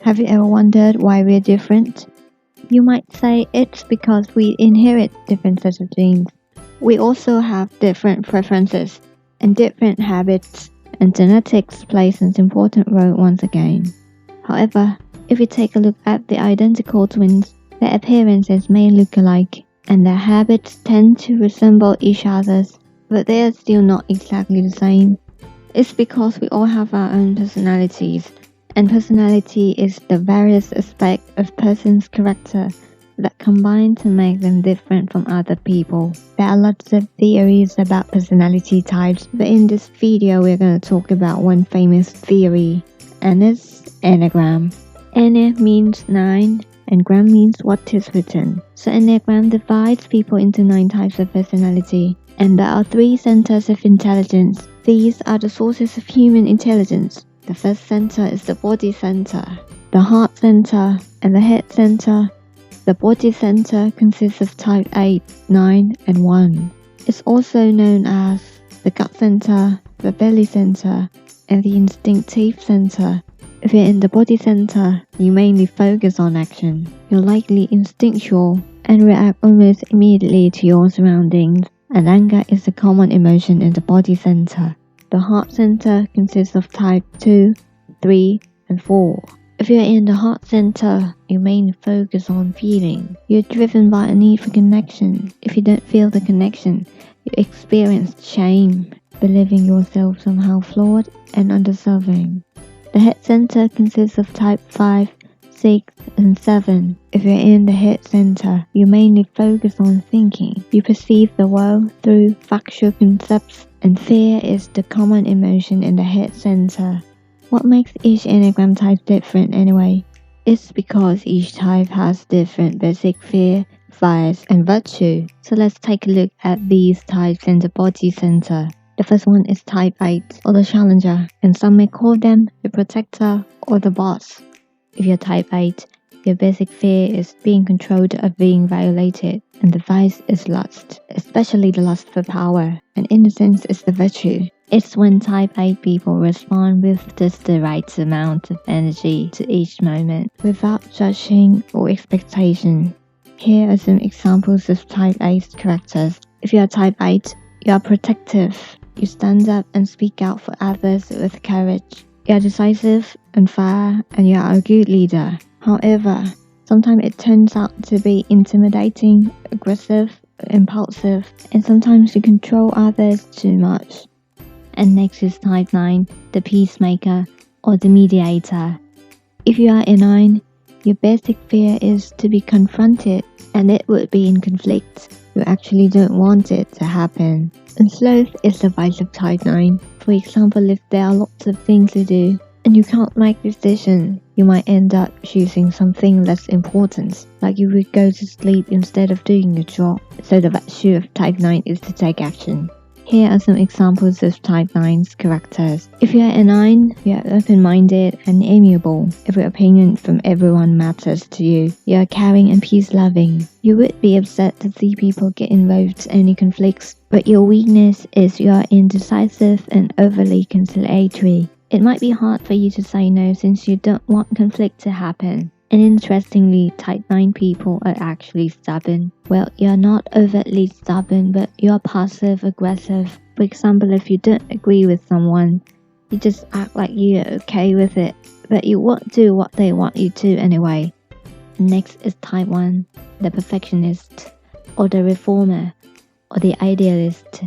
Have you ever wondered why we're different? You might say it's because we inherit different sets of genes. We also have different preferences and different habits, and genetics plays an important role once again. However, if we take a look at the identical twins, their appearances may look alike, and their habits tend to resemble each other's, but they are still not exactly the same. It's because we all have our own personalities, and personality is the various aspects of person's character that combine to make them different from other people. There are lots of theories about personality types, but in this video we're going to talk about one famous theory, and it's Enneagram. Enne means 9 and gram means what is written. So Enneagram divides people into 9 types of personality, and there are 3 centers of intelligence. These are the sources of human intelligence. The first center is the body center, the heart center, and the head center. The body center consists of type 8, 9, and 1. It's also known as the gut center, the belly center, and the instinctive center. If you're in the body center, you mainly focus on action. You're likely instinctual and react almost immediately to your surroundings, and anger is a common emotion in the body center. The heart center consists of type 2, 3, and 4. If you're in the heart center, you mainly focus on feeling. You're driven by a need for connection. If you don't feel the connection, you experience shame, believing yourself somehow flawed and undeserving. The head center consists of type 5, 6, and 7. If you're in the head center, you mainly focus on thinking. You perceive the world through factual concepts, and fear is the common emotion in the head center. What makes each Enneagram type different anyway? It's because each type has different basic fear, vice, and virtue. So let's take a look at these types in the body center. The first one is type 8, or the challenger, and some may call them the protector or the boss. If you're type 8, your basic fear is being controlled or being violated, and the vice is lust, especially the lust for power, and innocence is the virtue. It's when type 8 people respond with just the right amount of energy to each moment, without judging or expectation. Here are some examples of type 8 characters. If you are type 8, you are protective. You stand up and speak out for others with courage. You are decisive and fair, and you are a good leader. However, sometimes it turns out to be intimidating, aggressive, impulsive, and sometimes you control others too much. And next is type 9, the peacemaker or the mediator. If you are a 9, your basic fear is to be confronted, and it would be in conflict. You actually don't want it to happen. And sloth is the vice of type 9. For example, if there are lots of things to do and you can't make decisions, you might end up choosing something less important, like you would go to sleep instead of doing your job. So the virtue of type 9 is to take action. Here are some examples of type 9's characters. If you are a 9, you are open-minded and amiable. If your opinion from everyone matters to you, you are caring and peace-loving. You would be upset to see people get involved in any conflicts, but your weakness is you are indecisive and overly conciliatory. It might be hard for you to say no since you don't want conflict to happen. And interestingly, type 9 people are actually stubborn. Well, you're not overtly stubborn, but you're passive-aggressive. For example, if you don't agree with someone, you just act like you're okay with it, but you won't do what they want you to anyway. And next is type 1, the perfectionist, or the reformer, or the idealist.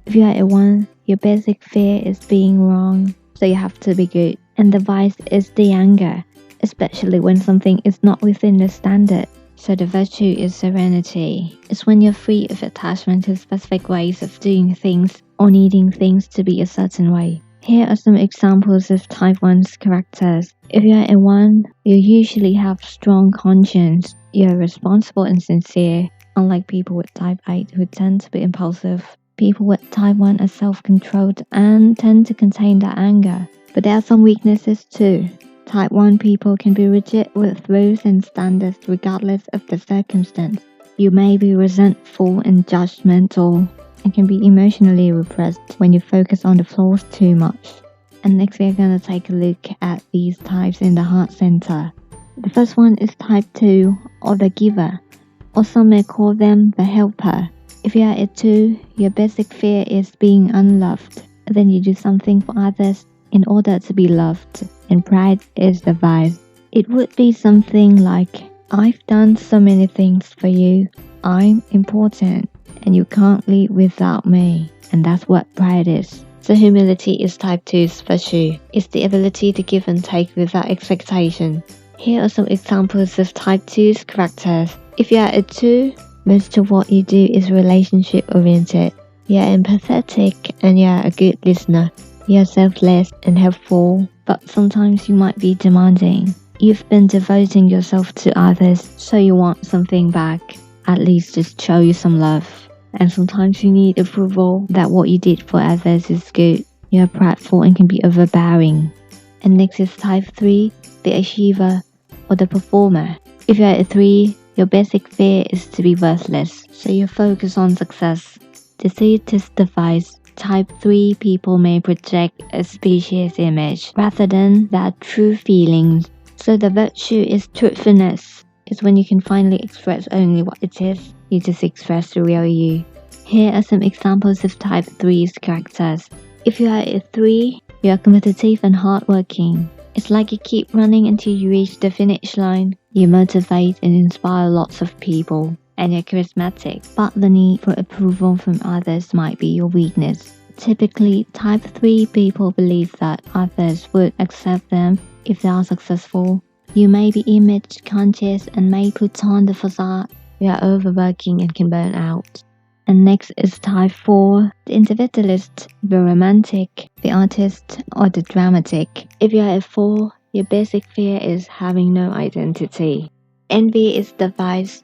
If you are a 1, your basic fear is being wrong, so you have to be good. And the vice is the anger, especially when something is not within the standard. So the virtue is serenity. It's when you're free of attachment to specific ways of doing things or needing things to be a certain way. Here are some examples of type 1's characters. If you're a 1, you usually have strong conscience. You're responsible and sincere, unlike people with type 8 who tend to be impulsive. People with type 1 are self-controlled and tend to contain their anger. But there are some weaknesses too. Type 1 people can be rigid with rules and standards regardless of the circumstance. You may be resentful and judgmental, and can be emotionally repressed when you focus on the flaws too much. And next we're going to take a look at these types in the heart center. The first one is type 2, or the giver, or some may call them the helper. If you are a 2, your basic fear is being unloved. Then you do something for others in order to be loved, and pride is the vice. It would be something like, I've done so many things for you, I'm important, and you can't live without me. And that's what pride is. So humility is type 2's virtue. It's the ability to give and take without expectation. Here are some examples of type 2's characters. If you are a 2, most of what you do is relationship oriented. You are empathetic and you are a good listener. You are selfless and helpful, but sometimes you might be demanding. You've been devoting yourself to others, so you want something back, at least to show you some love. And sometimes you need approval that what you did for others is good. You are prideful and can be overbearing. And next is type 3, the achiever or the performer. If you are a 3, your basic fear is to be worthless, so you focus on success. Deceit is the vice. Type 3 people may project a species image rather than their true feelings. So the virtue is truthfulness. It's when you can finally express only what it is. You just express the real you. Here are some examples of type 3's characters. If you are a 3, you are competitive and hardworking. It's like you keep running until you reach the finish line. You motivate and inspire lots of people, and you're charismatic, but the need for approval from others might be your weakness. Typically, type 3 people believe that others would accept them if they are successful. You may be image conscious and may put on the facade. You are overworking and can burn out. And next is type 4, the individualist, the romantic, the artist, or the dramatic. If you are a 4, your basic fear is having no identity. Envy is the vice.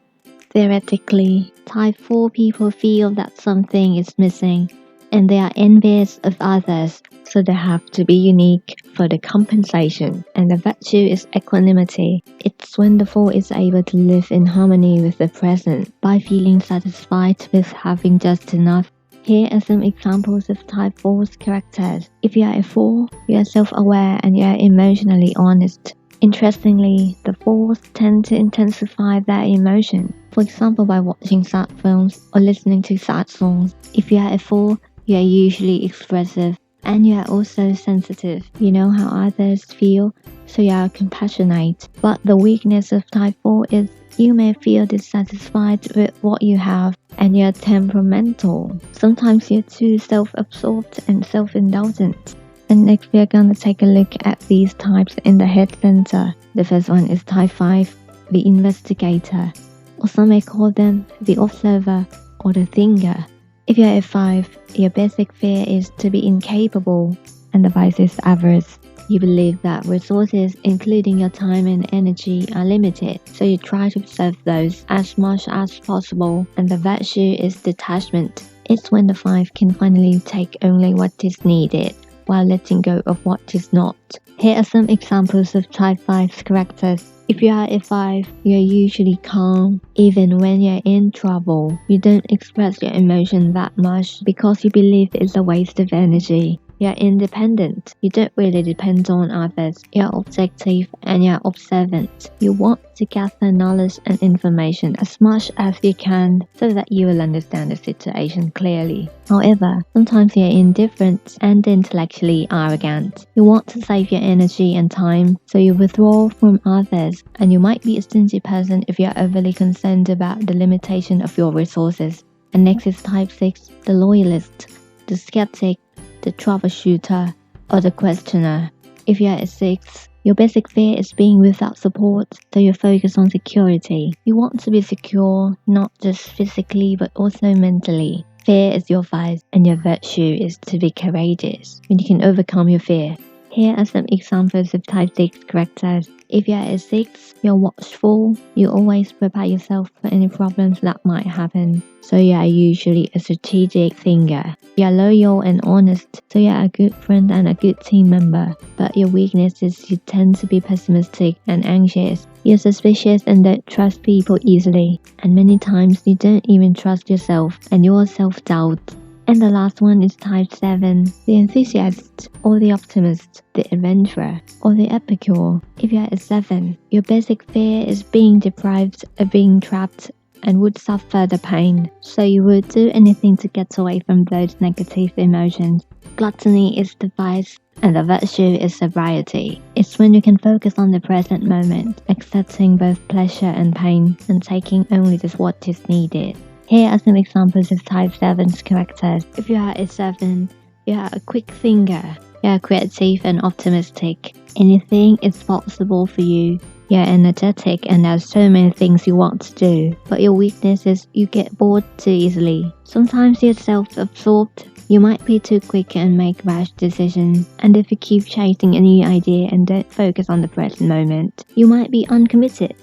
Theoretically, type 4 people feel that something is missing, and they are envious of others, so they have to be unique for the compensation. And the virtue is equanimity. It's when the 4 is able to live in harmony with the present by feeling satisfied with having just enough. Here are some examples of type 4's characters. If you are a 4, you are self-aware and you are emotionally honest. Interestingly, the 4s tend to intensify their emotion, for example by watching sad films or listening to sad songs. If you are a 4, you are usually expressive and you are also sensitive. You know how others feel, so you are compassionate. But the weakness of type 4 is you may feel dissatisfied with what you have and you're temperamental. Sometimes you're too self-absorbed and self-indulgent. And next we are going to take a look at these types in the head center. The first one is type 5, the investigator, or some may call them the observer or the thinker. If you're a 5, your basic fear is to be incapable, and the vice is avarice. You believe that resources, including your time and energy, are limited, so you try to preserve those as much as possible, and the virtue is detachment. It's when the 5 can finally take only what is needed, while letting go of what is not. Here are some examples of type 5's characters. If you are a 5, you are usually calm, even when you're in trouble. You don't express your emotion that much because you believe it's a waste of energy. You're independent. You don't really depend on others. You're objective and you're observant. You want to gather knowledge and information as much as you can so that you will understand the situation clearly. However, sometimes you're indifferent and intellectually arrogant. You want to save your energy and time, so you withdraw from others, and you might be a stingy person if you're overly concerned about the limitation of your resources. And next is type 6, the loyalist, the skeptic, the troubleshooter, or the questioner. If you are a 6, your basic fear is being without support, so you focus on security. You want to be secure, not just physically but also mentally. Fear is your vice, and your virtue is to be courageous when you can overcome your fear. Here are some examples of type 6 characters. If you are a 6, you're watchful. You always prepare yourself for any problems that might happen, so you are usually a strategic thinker. You are loyal and honest, so you are a good friend and a good team member. But your weakness is you tend to be pessimistic and anxious. You're suspicious and don't trust people easily, and many times you don't even trust yourself, and your self-doubt And the last one is type 7, the enthusiast or the optimist, the adventurer or the epicure. If you're a 7, your basic fear is being deprived of being trapped and would suffer the pain, so you would do anything to get away from those negative emotions. Gluttony is the vice and the virtue is sobriety. It's when you can focus on the present moment, accepting both pleasure and pain, and taking only just what is needed. Here are some examples of type 7's characters. If you are a 7, you are a quick thinker, you are creative and optimistic. Anything is possible for you. You're energetic and there are so many things you want to do, but your weakness is you get bored too easily. Sometimes you're self-absorbed. You might be too quick and make rash decisions, and if you keep chasing a new idea and don't focus on the present moment, you might be uncommitted.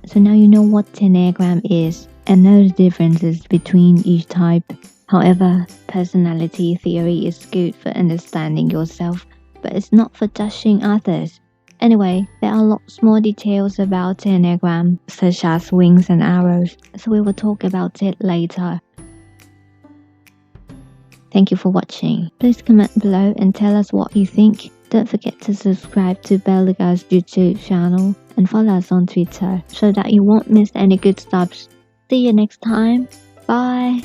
So now you know what Enneagram is and know the differences between each type. However, personality theory is good for understanding yourself, but it's not for judging others. Anyway, there are lots more details about the Enneagram, such as wings and arrows, so we will talk about it later. Thank you for watching. Please comment below and tell us what you think. Don't forget to subscribe to Belagar's YouTube channel and follow us on Twitter so that you won't miss any good stuff. See you next time. Bye.